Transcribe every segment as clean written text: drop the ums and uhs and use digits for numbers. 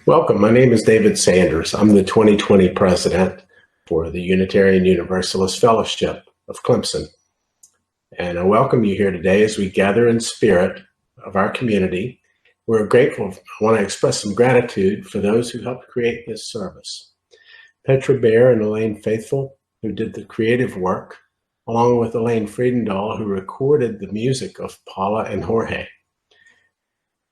Welcome. My name is David Sanders. I'm the 2020 president for the Unitarian Universalist Fellowship of Clemson. And I welcome you here today as we gather in spirit of our community. We're grateful. I want to express some gratitude for those who helped create this service. Petra Bear and Elaine Faithful, who did the creative work, along with Elaine Friedendahl, who recorded the music of Paula and Jorge.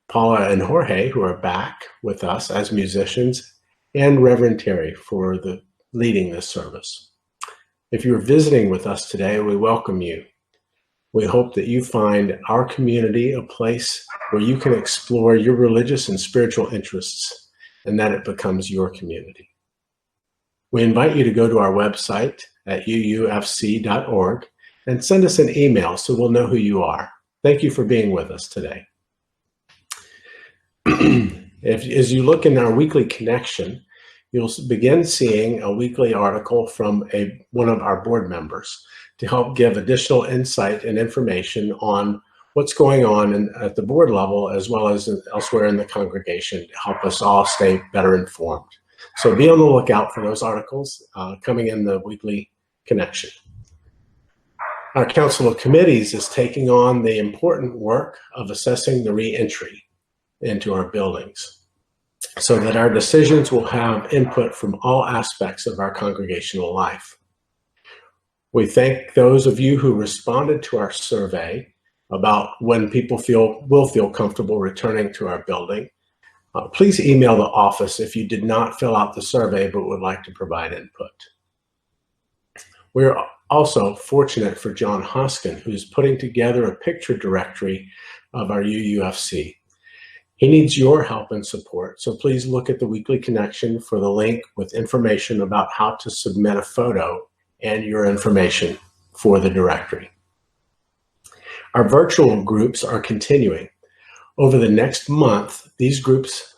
Paula and Jorge, who are back with us as musicians, and Reverend Terry for leading this service. If you're visiting with us today, we welcome you. We hope that you find our community a place where you can explore your religious and spiritual interests and that it becomes your community. We invite you to go to our website at uufc.org and send us an email so we'll know who you are. Thank you for being with us today. As you look in our weekly connection, you'll begin seeing a weekly article from one of our board members to help give additional insight and information on what's going on at the board level as well as elsewhere in the congregation to help us all stay better informed. So be on the lookout for those articles coming in the weekly connection. Our Council of Committees is taking on the important work of assessing the re-entry into our buildings so that our decisions will have input from all aspects of our congregational life. We thank those of you who responded to our survey about when people will feel comfortable returning to our building. Please email the office if you did not fill out the survey but would like to provide input. We're also fortunate for John Hoskin, who's putting together a picture directory of our UUFC. He needs your help and support, so please look at the weekly connection for the link with information about how to submit a photo and your information for the directory. Our virtual groups are continuing. Over the next month, these groups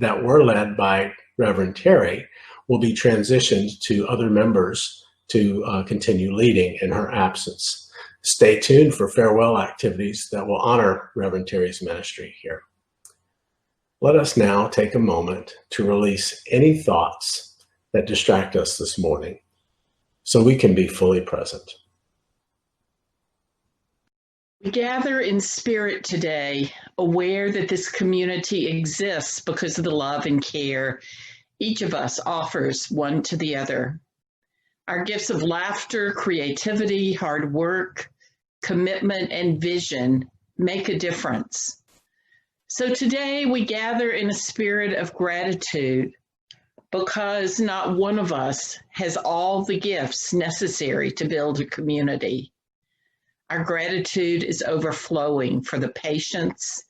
that were led by Reverend Terry will be transitioned to other members to continue leading in her absence. Stay tuned for farewell activities that will honor Reverend Terry's ministry here. Let us now take a moment to release any thoughts that distract us this morning so we can be fully present. We gather in spirit today, aware that this community exists because of the love and care each of us offers one to the other. Our gifts of laughter, creativity, hard work, commitment, and vision make a difference. So today we gather in a spirit of gratitude because not one of us has all the gifts necessary to build a community. Our gratitude is overflowing for the patience,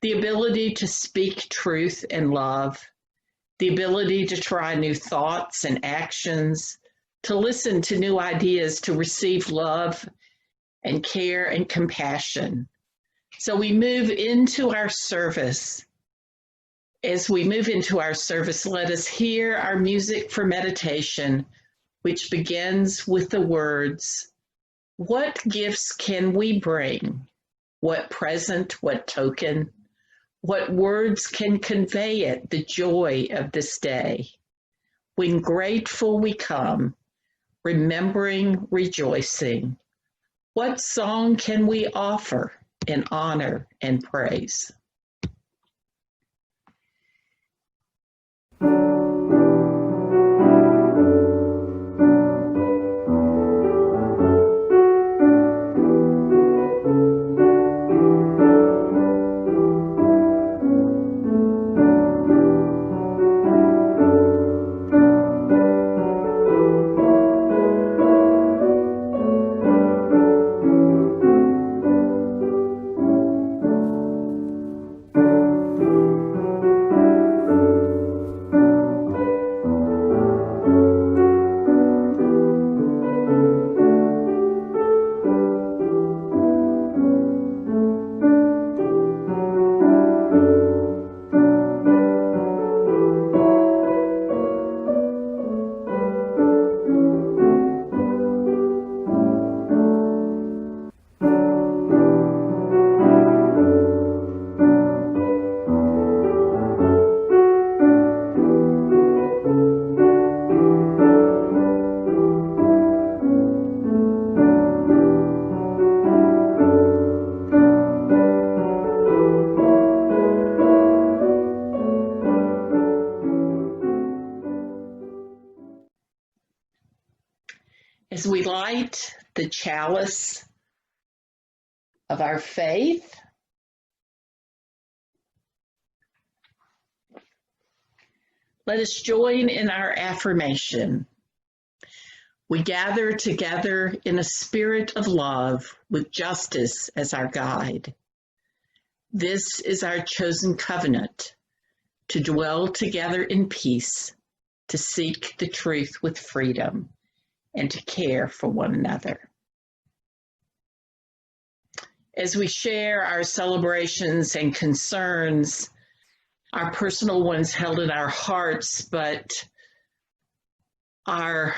the ability to speak truth and love, the ability to try new thoughts and actions, to listen to new ideas, to receive love and care and compassion. So we move into our service. As we move into our service, let us hear our music for meditation, which begins with the words, "What gifts can we bring? What present, what token? What words can convey it, the joy of this day? When grateful we come, remembering, rejoicing, what song can we offer in honor and praise?" light the chalice of our faith. Let us join in our affirmation. We gather together in a spirit of love with justice as our guide. This is our chosen covenant, to dwell together in peace, to seek the truth with freedom, and to care for one another. As we share our celebrations and concerns, our personal ones held in our hearts, but our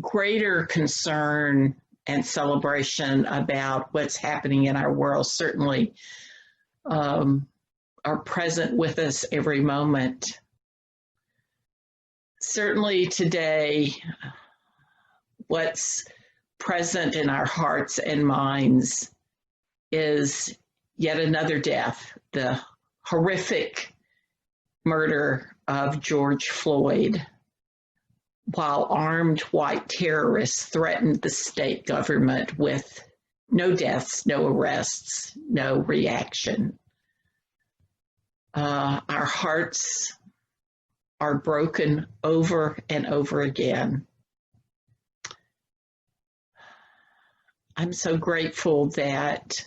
greater concern and celebration about what's happening in our world certainly are present with us every moment. Certainly today, what's present in our hearts and minds is yet another death, the horrific murder of George Floyd, while armed white terrorists threatened the state government with no deaths, no arrests, no reaction. Our hearts are broken over and over again. I'm so grateful that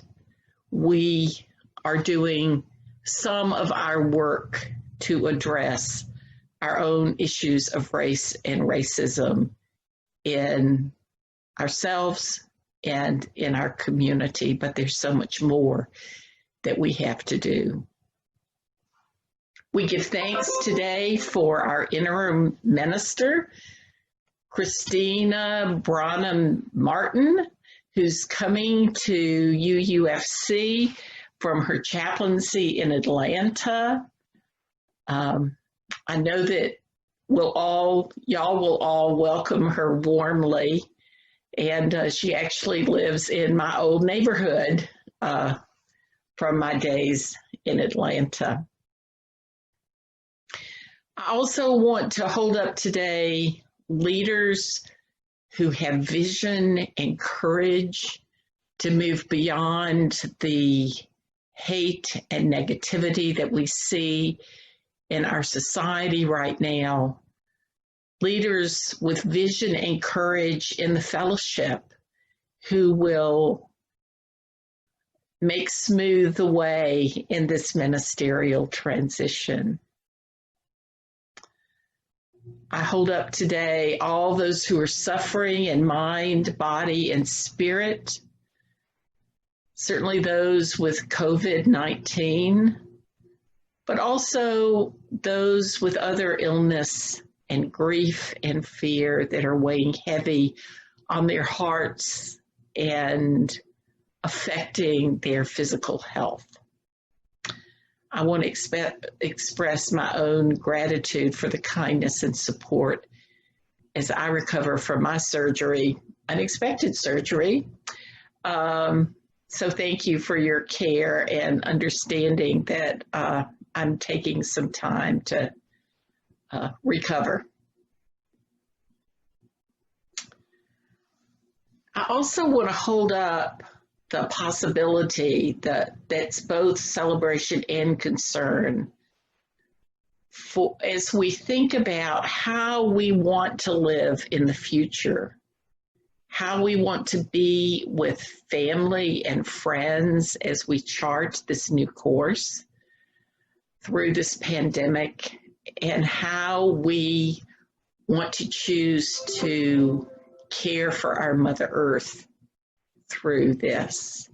we are doing some of our work to address our own issues of race and racism in ourselves and in our community, but there's so much more that we have to do. We give thanks today for our interim minister, Christina Braham Martin, who's coming to UUFC from her chaplaincy in Atlanta. I know that y'all will all welcome her warmly. And she actually lives in my old neighborhood from my days in Atlanta. I also want to hold up today leaders who have vision and courage to move beyond the hate and negativity that we see in our society right now. Leaders with vision and courage in the fellowship who will make smooth the way in this ministerial transition. I hold up today all those who are suffering in mind, body, and spirit, certainly those with COVID-19, but also those with other illness and grief and fear that are weighing heavy on their hearts and affecting their physical health. I want to express my own gratitude for the kindness and support as I recover from my surgery, unexpected surgery. So thank you for your care and understanding that I'm taking some time to recover. I also want to hold up the possibility that's both celebration and concern for as we think about how we want to live in the future, how we want to be with family and friends as we chart this new course through this pandemic, and how we want to choose to care for our Mother Earth through this.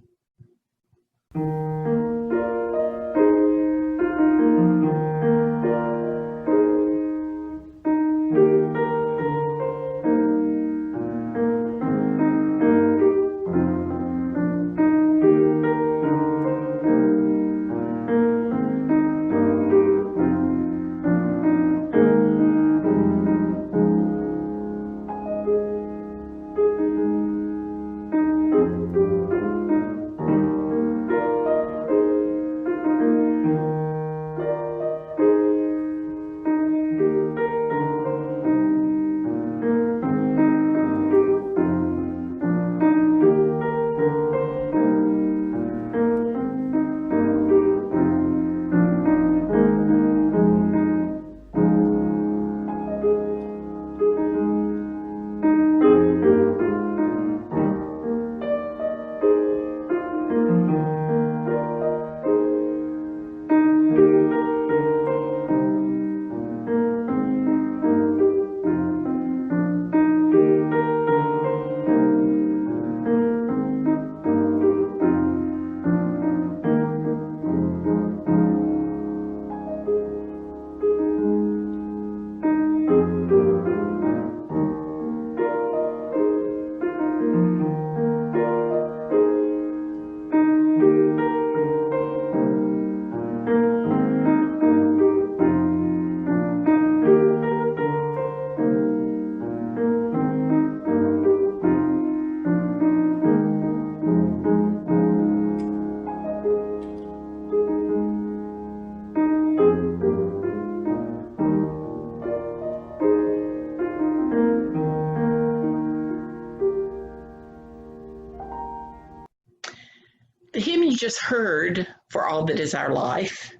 The hymn you just heard, For All That Is Our Life,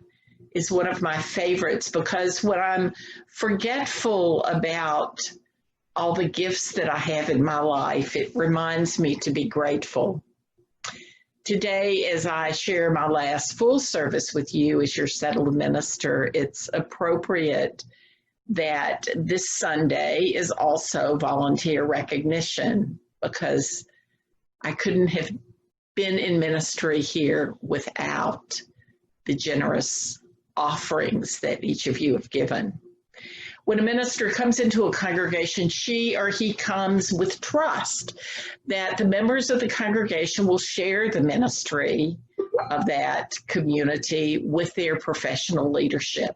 is one of my favorites because when I'm forgetful about all the gifts that I have in my life, it reminds me to be grateful. Today, as I share my last full service with you as your settled minister, it's appropriate that this Sunday is also volunteer recognition because I couldn't have been in ministry here without the generous offerings that each of you have given. When a minister comes into a congregation, she or he comes with trust that the members of the congregation will share the ministry of that community with their professional leadership.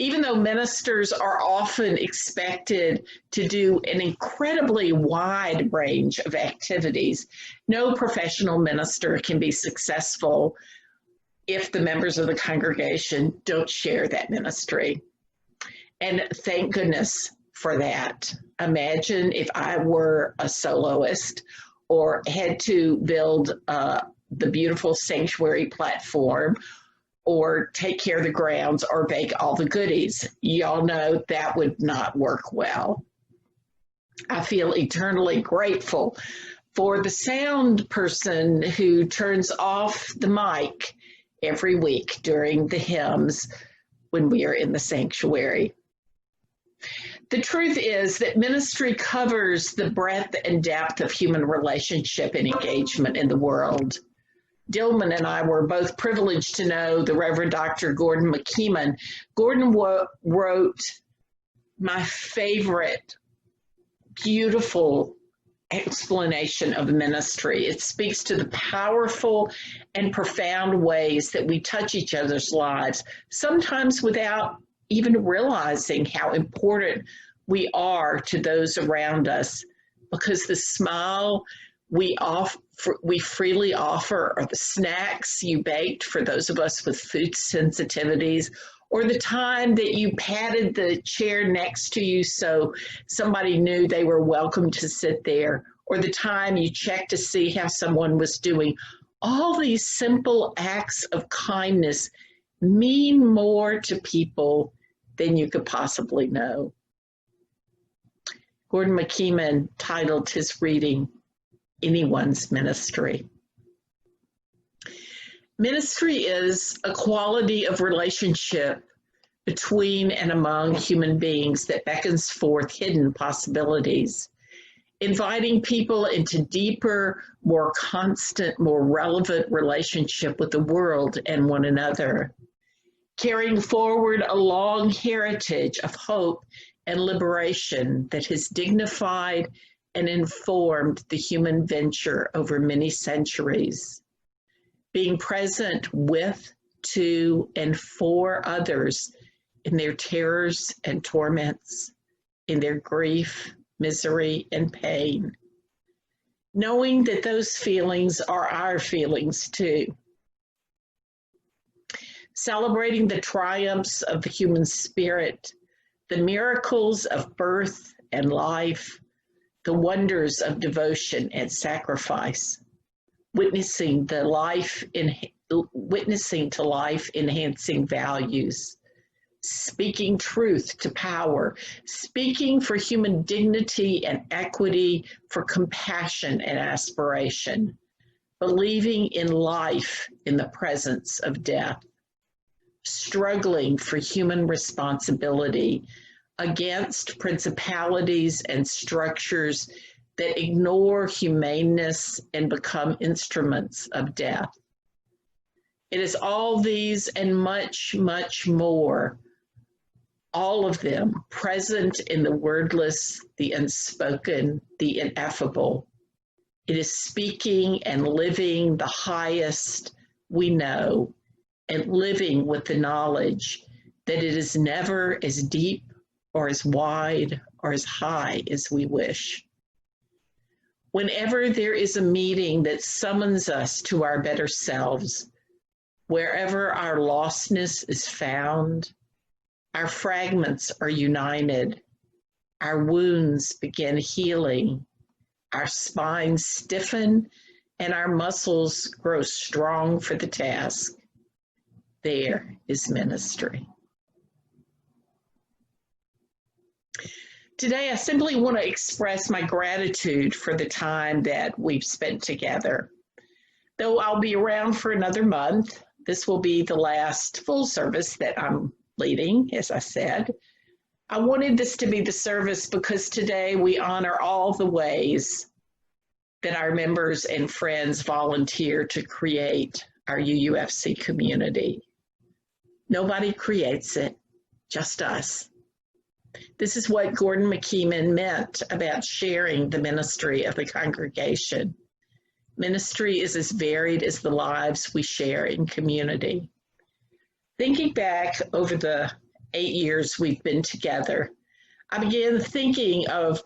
Even though ministers are often expected to do an incredibly wide range of activities, no professional minister can be successful if the members of the congregation don't share that ministry. And thank goodness for that. Imagine if I were a soloist or had to build the beautiful sanctuary platform or take care of the grounds or bake all the goodies. Y'all know that would not work well. I feel eternally grateful for the sound person who turns off the mic every week during the hymns when we are in the sanctuary. The truth is that ministry covers the breadth and depth of human relationship and engagement in the world. Dillman and I were both privileged to know the Reverend Dr. Gordon McKeeman. Gordon wrote my favorite, beautiful explanation of ministry. It speaks to the powerful and profound ways that we touch each other's lives, sometimes without even realizing how important we are to those around us, because the smile we freely offer, or the snacks you baked for those of us with food sensitivities, or the time that you patted the chair next to you so somebody knew they were welcome to sit there, or the time you checked to see how someone was doing. All these simple acts of kindness mean more to people than you could possibly know. Gordon McKeeman titled his reading, Anyone's Ministry. Ministry is a quality of relationship between and among human beings that beckons forth hidden possibilities, inviting people into deeper, more constant, more relevant relationship with the world and one another, carrying forward a long heritage of hope and liberation that has dignified and informed the human venture over many centuries, being present with, to, and for others in their terrors and torments, in their grief, misery, and pain, knowing that those feelings are our feelings too. Celebrating the triumphs of the human spirit, the miracles of birth and life, the wonders of devotion and sacrifice, witnessing to life-enhancing values, speaking truth to power, speaking for human dignity and equity, for compassion and aspiration, believing in life in the presence of death, struggling for human responsibility against principalities and structures that ignore humaneness and become instruments of death. It is all these and much, much more, all of them present in the wordless, the unspoken, the ineffable. It is speaking and living the highest we know, and living with the knowledge that it is never as deep or as wide or as high as we wish. Whenever there is a meeting that summons us to our better selves, wherever our lostness is found, our fragments are united, our wounds begin healing, our spines stiffen, and our muscles grow strong for the task. There is ministry. Today, I simply want to express my gratitude for the time that we've spent together. Though I'll be around for another month, this will be the last full service that I'm leading, as I said. I wanted this to be the service because today we honor all the ways that our members and friends volunteer to create our UUFC community. Nobody creates it, just us. This is what Gordon McKeeman meant about sharing the ministry of the congregation. Ministry is as varied as the lives we share in community. Thinking back over the 8 years we've been together, I began thinking of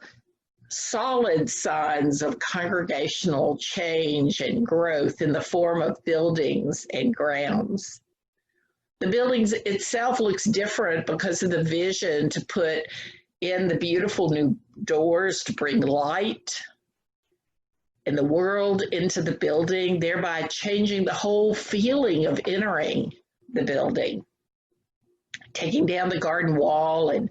solid signs of congregational change and growth in the form of buildings and grounds. The buildings itself looks different because of the vision to put in the beautiful new doors to bring light and the world into the building, thereby changing the whole feeling of entering the building. Taking down the garden wall and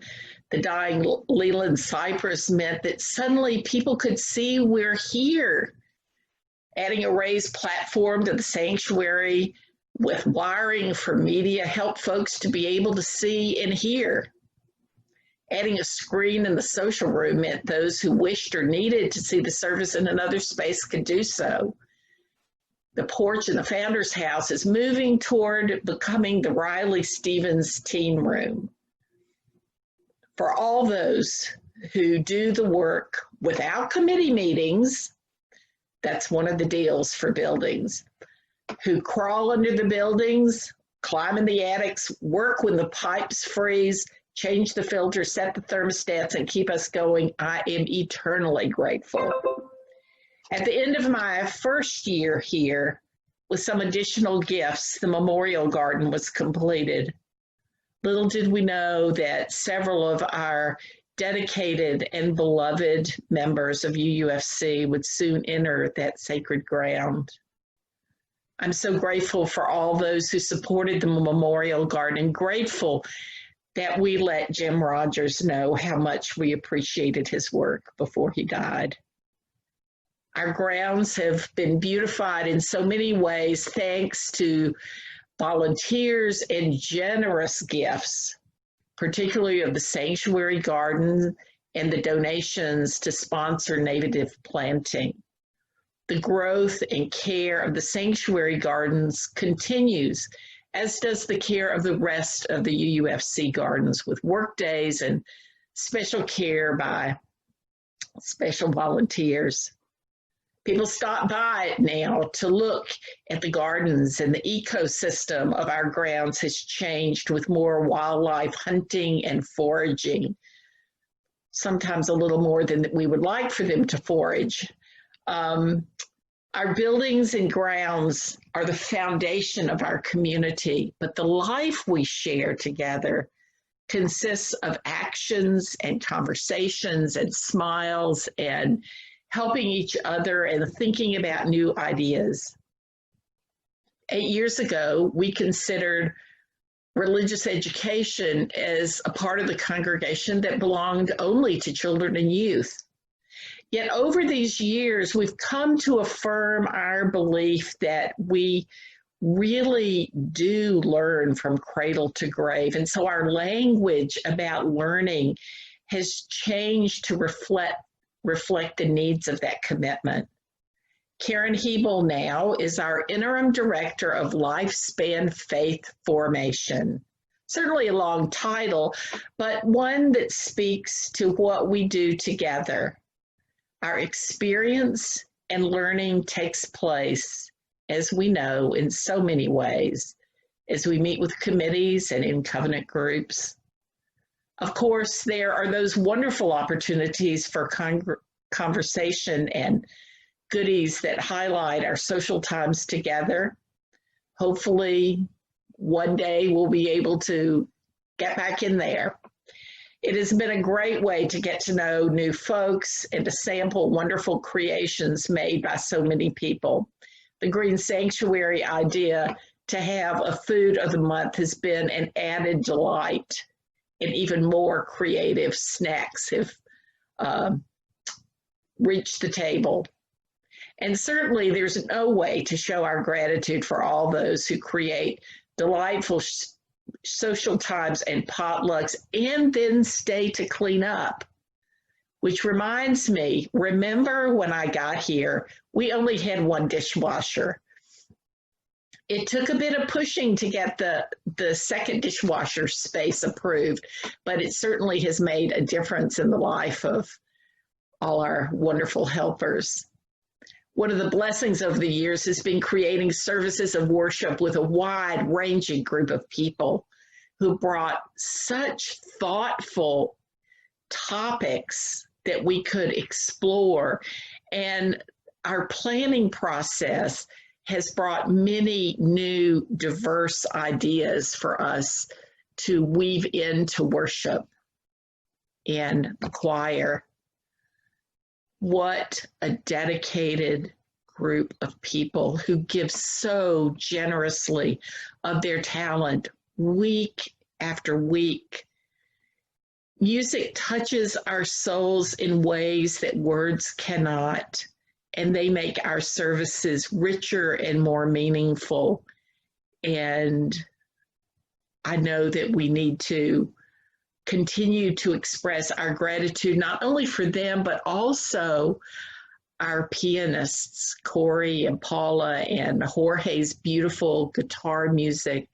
the dying Leland cypress meant that suddenly people could see we're here. Adding a raised platform to the sanctuary with wiring for media helped folks to be able to see and hear. Adding a screen in the social room meant those who wished or needed to see the service in another space could do so. The porch in the Founder's House is moving toward becoming the Riley Stevens Teen Room. For all those who do the work without committee meetings, that's one of the deals for buildings, who crawl under the buildings, climb in the attics, work when the pipes freeze, change the filter, set the thermostats, and keep us going, I am eternally grateful. At the end of my first year here, with some additional gifts, the memorial garden was completed. Little did we know that several of our dedicated and beloved members of UUFC would soon enter that sacred ground. I'm so grateful for all those who supported the memorial garden, grateful that we let Jim Rogers know how much we appreciated his work before he died. Our grounds have been beautified in so many ways thanks to volunteers and generous gifts, particularly of the sanctuary garden and the donations to sponsor native planting. The growth and care of the sanctuary gardens continues, as does the care of the rest of the UUFC gardens with work days and special care by special volunteers. People stop by now to look at the gardens, and the ecosystem of our grounds has changed with more wildlife hunting and foraging, sometimes a little more than we would like for them to forage. Our buildings and grounds are the foundation of our community, but the life we share together consists of actions and conversations and smiles and helping each other and thinking about new ideas. 8 years ago, we considered religious education as a part of the congregation that belonged only to children and youth. Yet over these years, we've come to affirm our belief that we really do learn from cradle to grave. And so our language about learning has changed to reflect the needs of that commitment. Karen Hebel now is our Interim Director of Lifespan Faith Formation. Certainly a long title, but one that speaks to what we do together. Our experience and learning takes place, as we know, in so many ways, as we meet with committees and in covenant groups. Of course, there are those wonderful opportunities for conversation and goodies that highlight our social times together. Hopefully, one day we'll be able to get back in there. It has been a great way to get to know new folks and to sample wonderful creations made by so many people. The Green Sanctuary idea to have a food of the month has been an added delight, and even more creative snacks have reached the table. And certainly there's no way to show our gratitude for all those who create delightful social times and potlucks and then stay to clean up. Which reminds me, remember when I got here, we only had one dishwasher. It took a bit of pushing to get the second dishwasher space approved, but it certainly has made a difference in the life of all our wonderful helpers. One of the blessings over the years has been creating services of worship with a wide-ranging group of people who brought such thoughtful topics that we could explore. And our planning process has brought many new, diverse ideas for us to weave into worship and the choir. What a dedicated group of people who give so generously of their talent week after week. Music touches our souls in ways that words cannot, and they make our services richer and more meaningful. And I know that we need to continue to express our gratitude, not only for them, but also our pianists, Corey and Paula, and Jorge's beautiful guitar music.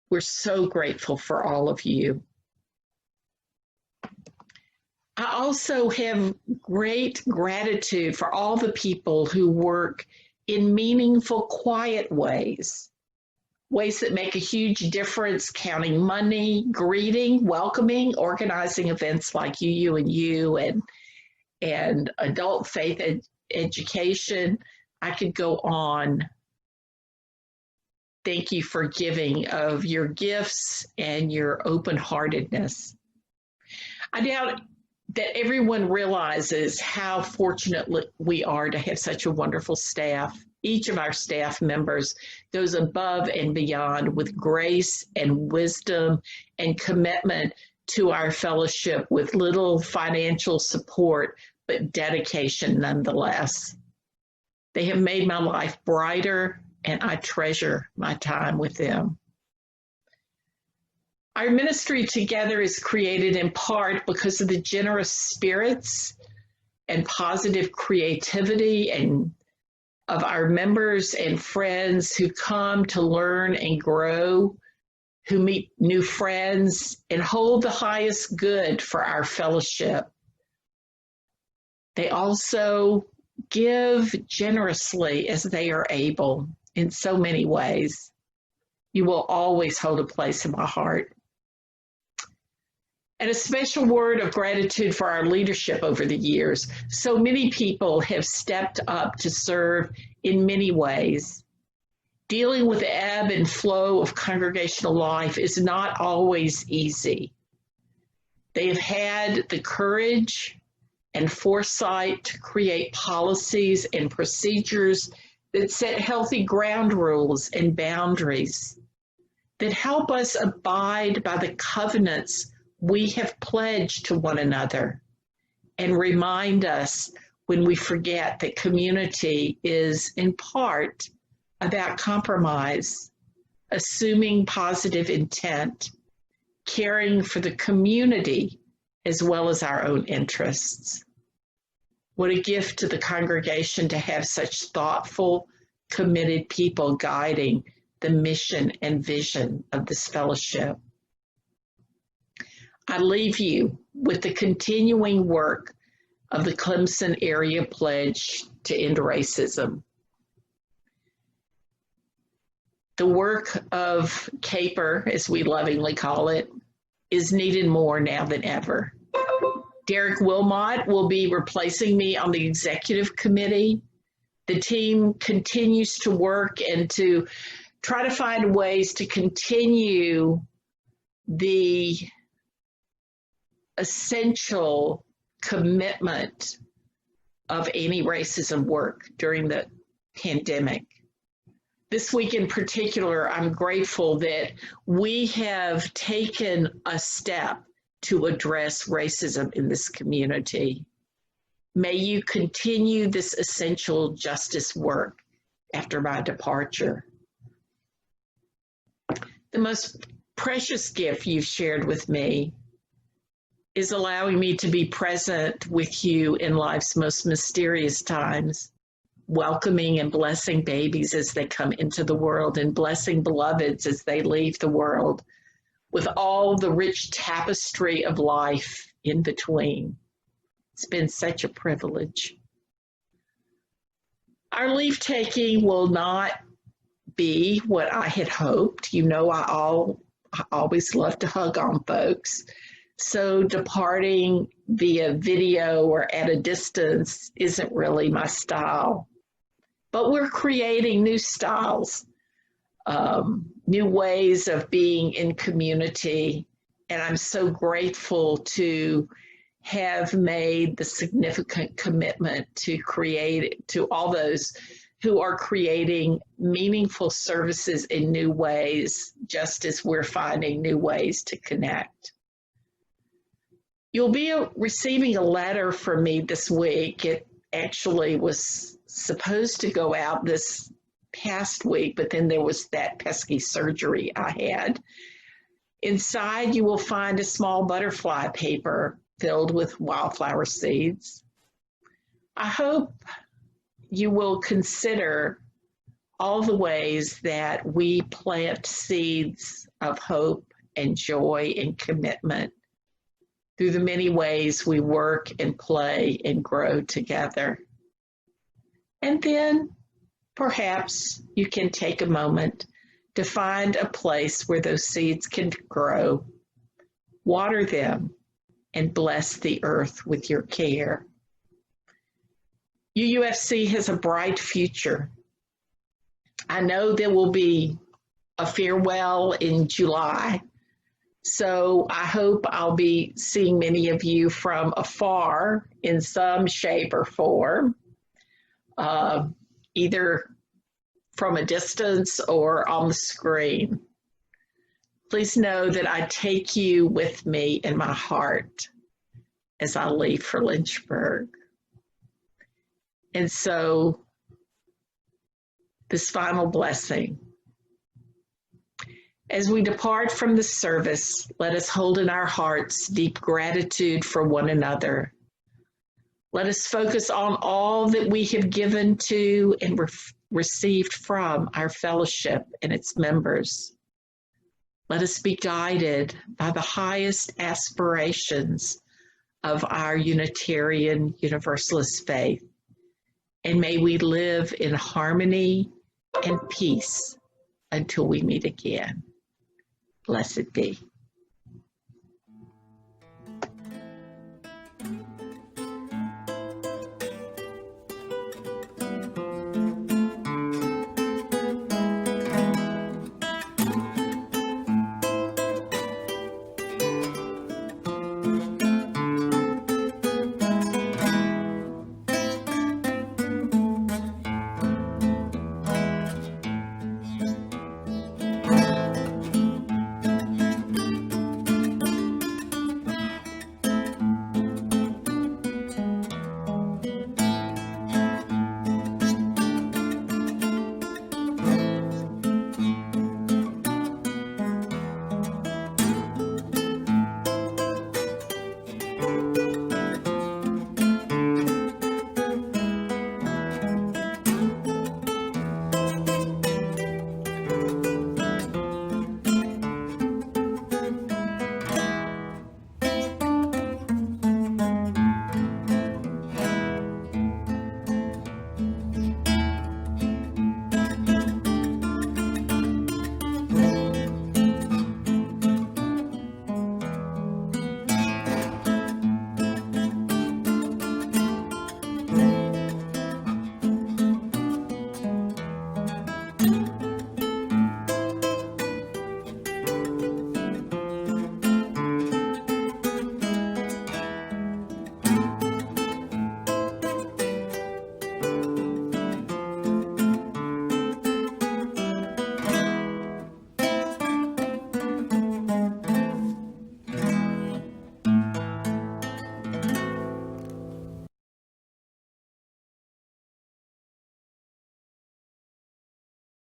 We're so grateful for all of you. I also have great gratitude for all the people who work in meaningful, quiet ways that make a huge difference, counting money, greeting, welcoming, organizing events like UU and adult faith education. I could go on. Thank you for giving of your gifts and your open-heartedness. I doubt that everyone realizes how fortunate we are to have such a wonderful staff. Each of our staff members goes above and beyond with grace and wisdom and commitment to our fellowship with little financial support, but dedication nonetheless. They have made my life brighter, and I treasure my time with them. Our ministry together is created in part because of the generous spirits and positive creativity and of our members and friends who come to learn and grow, who meet new friends and hold the highest good for our fellowship. They also give generously as they are able in so many ways. You will always hold a place in my heart. And a special word of gratitude for our leadership over the years. So many people have stepped up to serve in many ways. Dealing with the ebb and flow of congregational life is not always easy. They have had the courage and foresight to create policies and procedures that set healthy ground rules and boundaries that help us abide by the covenants we have pledged to one another and remind us when we forget that community is in part about compromise, assuming positive intent, caring for the community as well as our own interests. What a gift to the congregation to have such thoughtful, committed people guiding the mission and vision of this fellowship. I leave you with the continuing work of the Clemson Area Pledge to End Racism. The work of CAPER, as we lovingly call it, is needed more now than ever. Derek Wilmot will be replacing me on the executive committee. The team continues to work and to try to find ways to continue the essential commitment of anti-racism work during the pandemic. This week in particular, I'm grateful that we have taken a step to address racism in this community. May you continue this essential justice work after my departure. The most precious gift you've shared with me is allowing me to be present with you in life's most mysterious times, welcoming and blessing babies as they come into the world and blessing beloveds as they leave the world, with all the rich tapestry of life in between. It's been such a privilege. Our leave taking will not be what I had hoped. You know, I always love to hug on folks. So departing via video or at a distance isn't really my style. But we're creating new styles, new ways of being in community. And I'm so grateful to have made the significant commitment to create, to all those who are creating meaningful services in new ways, just as we're finding new ways to connect. You'll be receiving a letter from me this week. It actually was supposed to go out this past week, but then there was that pesky surgery I had. Inside, you will find a small butterfly paper filled with wildflower seeds. I hope you will consider all the ways that we plant seeds of hope and joy and commitment through the many ways we work and play and grow together. And then perhaps you can take a moment to find a place where those seeds can grow, water them, and bless the earth with your care. UUFC has a bright future. I know there will be a farewell in July, so I hope I'll be seeing many of you from afar in some shape or form, either from a distance or on the screen. Please know that I take you with me in my heart as I leave for Lynchburg. And so, this final blessing. As we depart from this service, let us hold in our hearts deep gratitude for one another. Let us focus on all that we have given to and received from our fellowship and its members. Let us be guided by the highest aspirations of our Unitarian Universalist faith. And may we live in harmony and peace until we meet again. Blessed be.